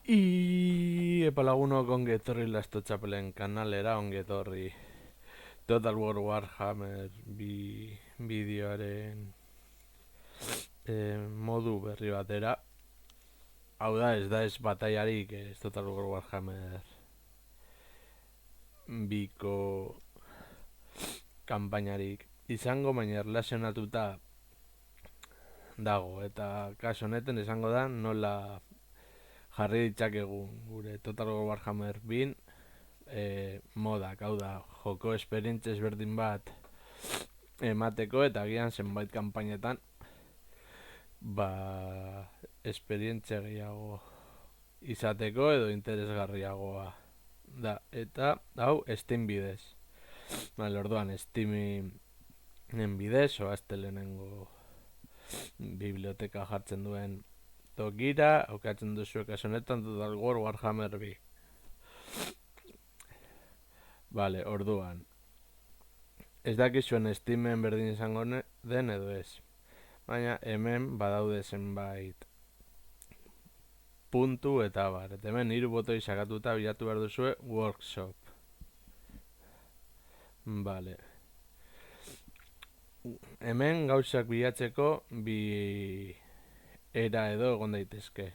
Epa lagunok ongi etorri Lasto Txapelen kanalera, ongi etorri Total War Warhammer bideoaren modu berri batera. Hau da ez bataiarik, ez Total War Warhammer biko kanpainarik izango, baina erlazionatuta dago, eta kaso honetan izango da nola jarri ditzakegu gure Total War Warhammer bin modak, hau da, joko esperientzia ezberdin bat emateko, eta agian zenbait kanpainetan esperientzia gehiago izateko edo interesgarriagoa da, eta hau Steam bidez. Orduan Steamen bidez, oazte lehenengo biblioteka jartzen duen tokira, aukatzen duzu kasonetan Total War Warhammer bi. Orduan ez dakizuen Steamen berdin izango den edo ez, baina hemen badaude zenbait puntu eta eta hemen 3 botoi sakatuta bilatu behar duzue workshop. Hemen gauzak bilatzeko bi era edo egon daitezke.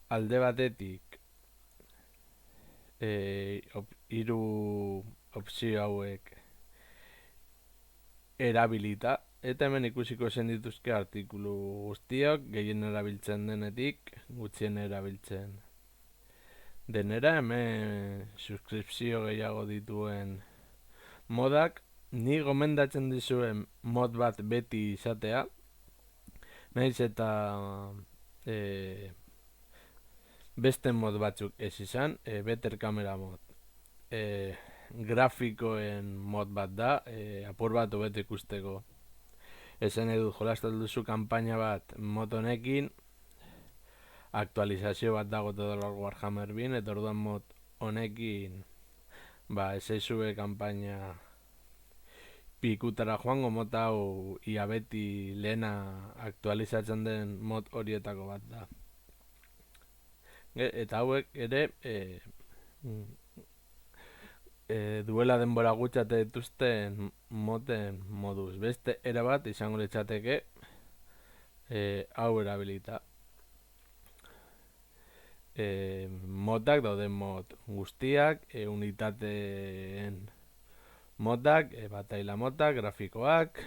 Alde batetik 3 opzio hauek erabilita, eta hemen ikusiko zen dituzke artikulu guztiok, gehien erabiltzen denetik gutxien erabiltzen denera. Hemen suskripzio gehiago dituen modak, ni gomendatzen dizuen mod bat beti izatea, nahiz eta beste mod batzuk ez izan. Better Camera mod grafikoen mod bat da, apur bat hobeto ikusteko. Esan edut jolastatu duzu kanpaina bat mod honekin, aktualizazio bat dago Total War Warhammer bin, eta orduan mod honekin ez eizue kanpaina pikutara joango. Mod hau ia beti lehena aktualizatzen den mod horietako bat da. Eta hauek ere duela denbora gutxate dituzten moten moduz. Beste erabat izango litzateke hau erabilita. Modak dauden mod guztiak, unitateen modak, bataila modak, grafikoak.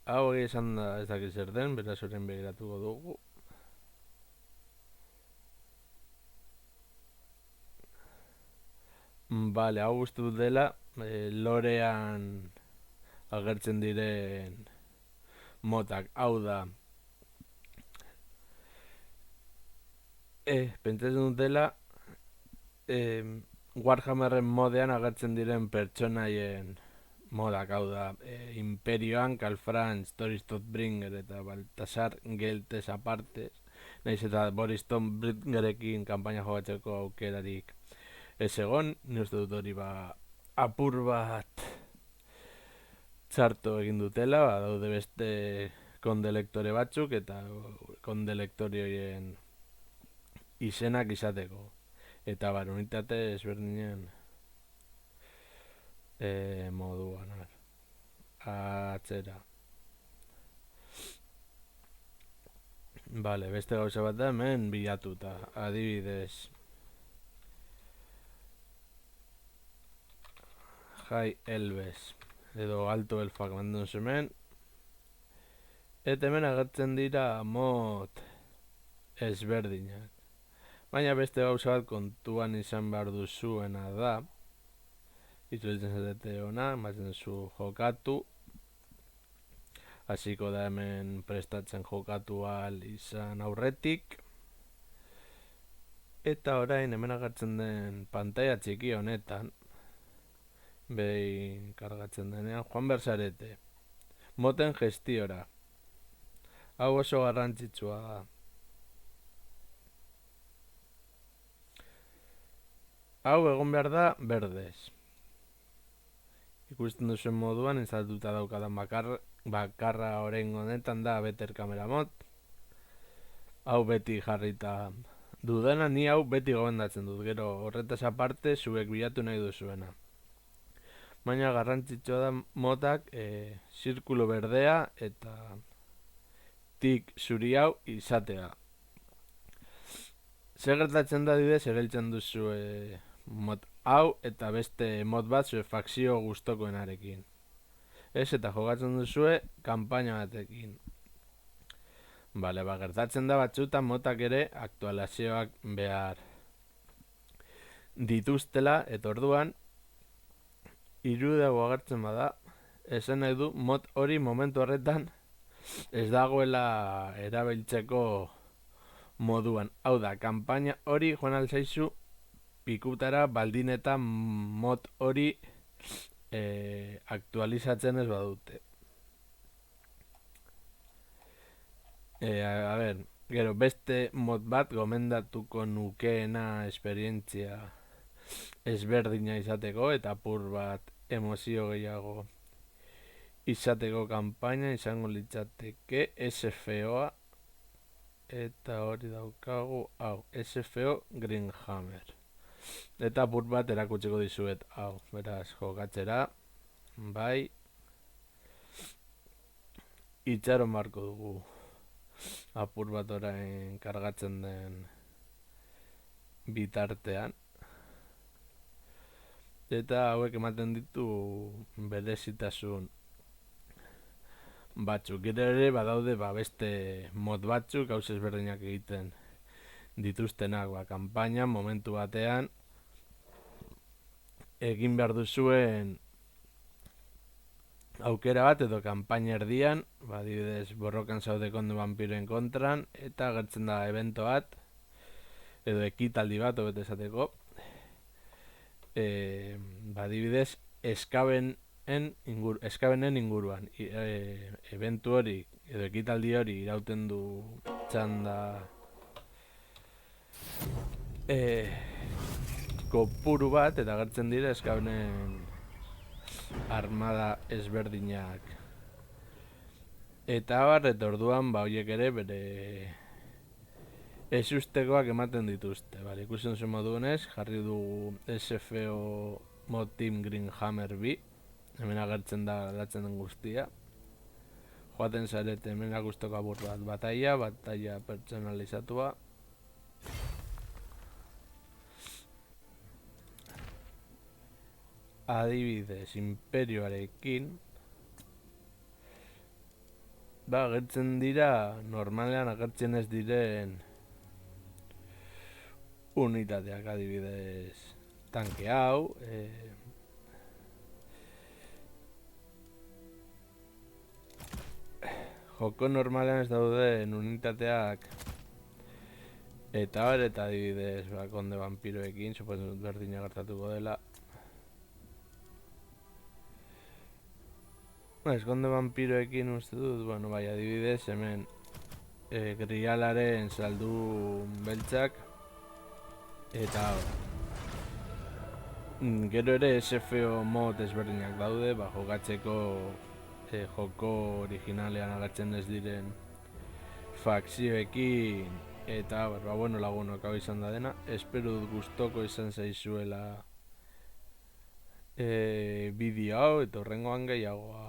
Hau esan da ez dakit zer den, beraz orain begiratuko dugu. Hau uste dut dela lorean agertzen diren motak. Hau da pentsatzen dut dela Warhammerren modean agertzen diren pertsonaien modak. Hau da Imperioan, Kalfran, Story Stonebringer eta Baltasar Geltes apartez, nahiz eta Boris Stonebringerekin kanpaina jogatzeko aukerarik ez egon, ni uste dut hori apur bat txarto egin dutela. Daude beste kondelektore batzuk, eta kondelektore horien izenak izateko, eta unitate ezberdinen moduan atzera. Beste gauza bat da hemen bilatuta, adibidez High Elves edo Alto Elfak mandun zemen, eta hemen agertzen dira mod ezberdinak. Baina beste gauza bat kontuan izan behar duzuena da, itzultzen zatete hona, ematen zu jokatu, hasiko da hemen prestatzen jokatu ahal izan aurretik, eta orain hemen agertzen den pantalla txiki honetan, behin kargatzen denean, joan berzarete moten gestiora. Hau oso garrantzitsua da. Hau egon behar da berdez. Ikusten duzuen moduan instalatuta daukadan bakarra orain honetan da Better Camera mod. hau beti jarrita dudana, ni hau beti gomendatzen dut, gero horretaz aparte zuek bilatu nahi duzuena. Baina garrantzitsua da motak zirkulu berdea eta tik zuri hau izatea. Zer gertatzen da didez, erailtzen duzu mod hau eta beste mod bat zure fakzio gustokoenarekin. Ez, eta jogatzen duzue kanpaina batekin. Bale, gertatzen da batzutan motak ere aktualizazioak behar dituztela, eta orduan irudago agertzen bada, esan nahi du mod hori momentu horretan ez dagoela erabiltzeko moduan. Hau da, kanpaina hori joan alzaizu pikutara baldin eta mod hori aktualizatzen ez badute. A ber, gero beste mod bat gomendatuko nukeena esperientzia ezberdina izateko eta apur bat emozio gehiago izateko kanpaina izango litzateke SFOa, eta hori daukagu hau, SFO Greenhammer. Eta apur bat erakutsiko dizuet hau, beraz jokatzera, bai, itxaron marko dugu apur bat orain kargatzen den bitartean. Eta hauek ematen ditu berezitasun batzuk. Gero ere badaude beste mod batzuk gauz ezberdinak egiten dituztenak. Kanpaina momentu batean egin behar duzuen aukera bat edo kanpaina erdian, adibidez borrokan zaude konde vampiroen kontran, eta gertzen da evento bat edo ekitaldi bat hobet esateko, adibidez eskabenen inguruan. Eventu hori edo ekitaldi hori irauten du txanda kopuru bat, eta gertzen dira eskabenen armada ezberdinak. Eta eta orduan horiek ere bere ezustekoak ematen dituzte. Ikusten zuen modunez, jarri dugu SFO mod team Greenhammer B. Hemen agertzen da aldatzen den guztia. Joaten zarete hemen agustoko apur bat bataia pertsonalizatua. Adibidez, imperioarekin agertzen dira normalean agertzen ez diren unitateak, adibidez tanke hau, joko normalean ez dauden unitateak, eta adibidez konde vampiroekin, suposen dut berdina gertatuko dela. Konde vampiroekin uste dut, adibidez hemen grialaren saldu beltzak, eta gero ere SFO mod ezberdinak daude, jokatzeko joko originalean agertzen ez diren fakzioekin, eta lagunok hau izan da dena. Espero dut gustoko izan zaizuela bideo hau, eta horrengoan gehiago.